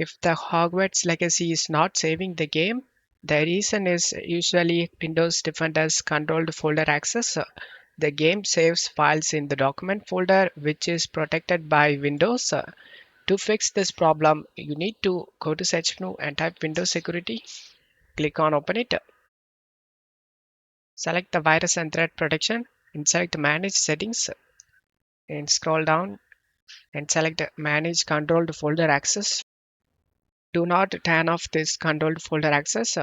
If the Hogwarts Legacy is not saving the game, the reason is usually Windows defined as controlled folder access. The game saves files in the document folder, which is protected by Windows. To fix this problem, you need to go to search menu and type Windows Security. Click on Open it. Select the Virus and Threat Protection and select Manage Settings and scroll down and select Manage Controlled Folder Access. Do not turn off this controlled folder access.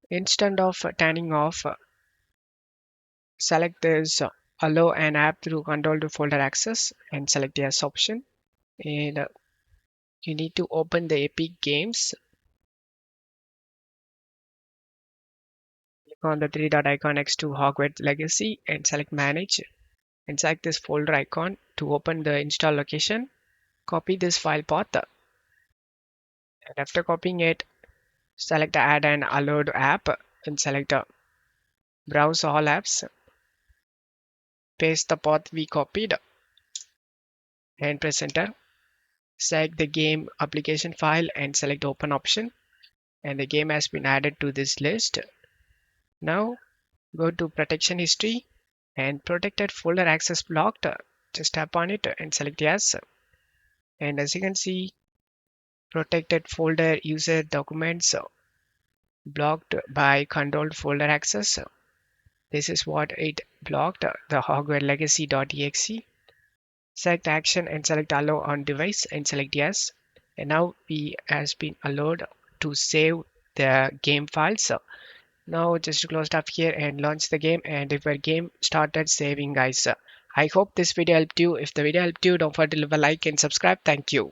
Instead of turning off, select this Allow an app through controlled folder access and select Yes option. And you need to open the Epic Games. Click on the three dot icon next to Hogwarts Legacy and select Manage. And select this folder icon to open the install location. Copy this file path. And after copying it, select Add an allowed app and select Browse all apps. Paste the path we copied and press enter. Select the game application file and select open option, and the game has been added to this list. Now go to protection history and protected folder access blocked. Just tap on it and select yes. And as you can see, protected folder user documents blocked by controlled folder access. This is what it blocked, the Hogwarts Legacy.exe. Select action and select allow on device and select yes. And now we has been allowed to save the game files. So now just close up here and launch the game, and if our game started saving, guys. I hope this video helped you. If the video helped you, don't forget to leave a like and subscribe. Thank you.